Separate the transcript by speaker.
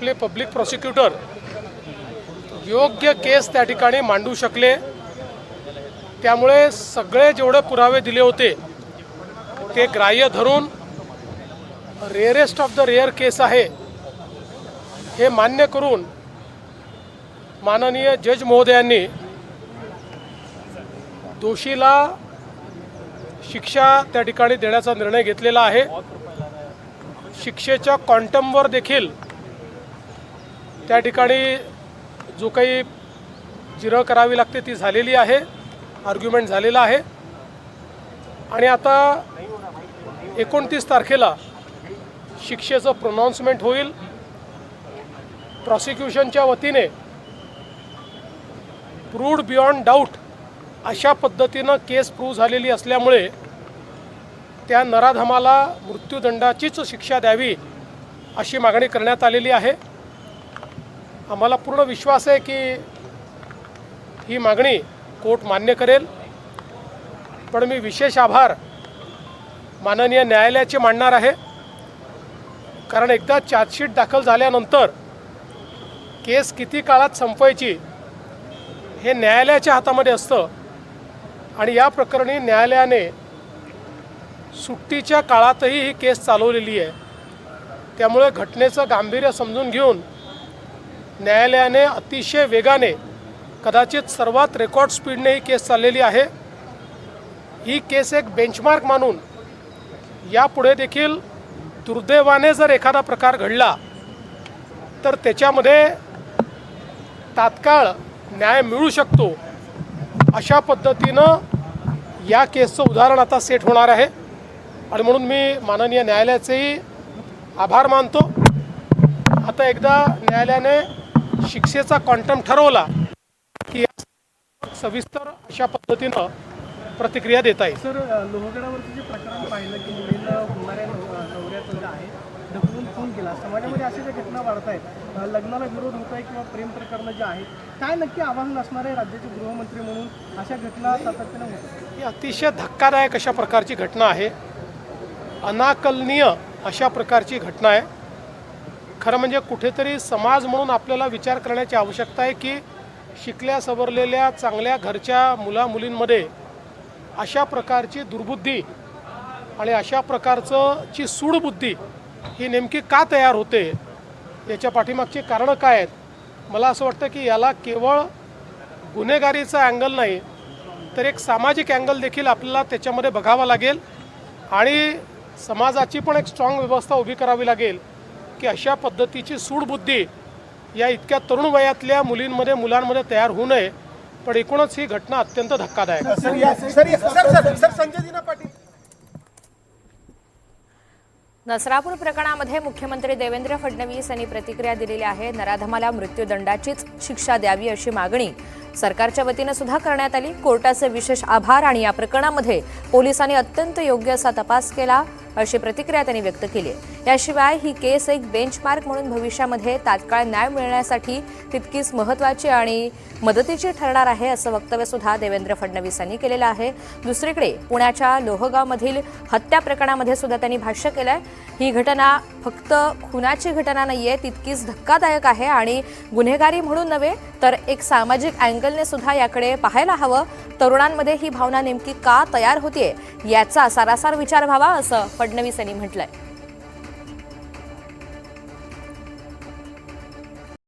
Speaker 1: आपले public prosecutor योग्य केस त्या ठिकाणी मांडू शकले, त्यामुळे सगळे जेवढे पुरावे दिले होते ते ग्राह्य धरून रेअरेस्ट ऑफ द रेअर केस आहे हे मान्य करून माननीय जज महोदयांनी दोषीला शिक्षा त्या ठिकाणी देण्याचा निर्णय घेतलेला आहे। शिक्षेच्या क्वांटमवर देखील त्या ठिकाणी जो काही जिरह करावी लागते ती झालेली आहे, आर्ग्युमेंट झालेला आहे। आणि आता 29 तारखेला शिक्षेचं प्रोनाउन्समेंट होईल। प्रॉसिक्युशनच्या वतीने प्रूव्ड बियॉन्ड डाऊट अशा पद्धतीनं केस प्रूव्ह झालेली असल्यामुळे त्या नराधमाला मृत्यूदंडाचीच शिक्षा द्यावी अशी मागणी करण्यात आलेली आहे। आम्हाला पूर्ण विश्वास आहे की ही मागणी कोर्ट मान्य करेल, पण मी विशेष आभार माननीय न्यायालयाचे मानणार आहे, कारण एकदा चार्जशीट दाखल झाल्यानंतर केस किती काळात संपवायची हे न्यायालयाच्या हातामध्ये असतं। आणि या प्रकरणी न्यायालयाने सुट्टीच्या काळातही ही केस चालवलेली आहे, त्यामुळे घटनेचं गांभीर्य समजून घेऊन न्यायालयाने अतिशय वेगाने, कदाचित सर्वात रेकॉर्ड स्पीडने ही केस चाललेली आहे। ही केस एक बेंचमार्क मानून यापुढे देखील दुर्दैवाने जर एखादा प्रकार घडला तर त्याच्यामध्ये तात्काळ न्याय मिळू शकतो, अशा पद्धतीनं या केसचं उदाहरण आता सेट होणार आहे। आणि म्हणून मी माननीय न्यायालयाचेही आभार मानतो। आता एकदा न्यायालयाने शिक्षेचा क्वांटम ठरवला की सविस्तर अशा पद्धतीनं प्रतिक्रिया देता येईल।
Speaker 2: सर, लोहगडावरचं जे प्रकरण पाहिलं की मुलीला होणाऱ्या नवऱ्याचं जे आहे ढकलून खून केला, समाजामध्ये अशा ज्या घटना वाढत आहेत, लग्नाला विरोध होत आहे किंवा प्रेम प्रकरणं जे आहेत, काय नक्की आव्हान असणार आहे राज्याचे गृहमंत्री म्हणून अशा घटना सातत्यानं होतात?
Speaker 1: ही अतिशय धक्कादायक अशा प्रकारची घटना आहे, अनाकलनीय अशा प्रकारची घटना आहे। खरं म्हणजे कुठेतरी समाज म्हणून आपल्याला विचार करण्याची आवश्यकता आहे की शिकल्या सवरलेल्या चांगल्या घरच्या मुलींमध्ये अशा प्रकारची दुर्बुद्धी आणि अशा प्रकारची सूडबुद्धी ही नेमकी का तयार होते, याच्या पाठीमागची कारणं काय आहेत? मला असं वाटतं की याला केवळ गुन्हेगारीचा अँगल नाही तर एक सामाजिक अँगल देखील आपल्याला त्याच्यामध्ये बघावा लागेल आणि समाजाची पण एक स्ट्रॉंग व्यवस्था उभी करावी लागेल की अशा पद्धतीची सूडबुद्धी या इतक्या तरुण वयातल्या मुलांमध्ये तयार होऊ नये। पण एकूणच ही घटना अत्यंत धक्कादायक आहे।
Speaker 3: नसरापूर प्रकरणामध्ये मुख्यमंत्री देवेंद्र फडणवीस यांनी प्रतिक्रिया दिलेली आहे। नराधमाला मृत्यूदंडाचीच शिक्षा द्यावी अशी मागणी सरकारच्या वतीने सुद्धा करण्यात आली। कोर्टाचे विशेष आभार आणि या प्रकरणामध्ये पोलिसांनी अत्यंत योग्य असा तपास केला अशी प्रतिक्रिया त्यांनी व्यक्त केली। याशिवाय ही केस एक बेंचमार्क म्हणून भविष्यामध्ये तात्काळ न्याय मिळण्यासाठी तितकीच महत्त्वाची आणि मदतीची ठरणार आहे असं वक्तव्य सुद्धा देवेंद्र फडणवीस यांनी केलेलं आहे। दुसरीकडे पुण्याच्या लोहगावमधील हत्या प्रकरणामध्ये सुद्धा त्यांनी भाष्य केलंय। ही घटना फक्त खुनाची घटना नाहीये, तितकीच धक्कादायक आहे आणि गुन्हेगारी म्हणून नव्हे तर एक सामाजिक अँगलने सुद्धा याकडे पाहायला हवं। तरुणांमध्ये ही भावना नेमकी का तयार होतीये याचा सारासार विचार व्हावा असं फडणवीस यांनी म्हटलंय।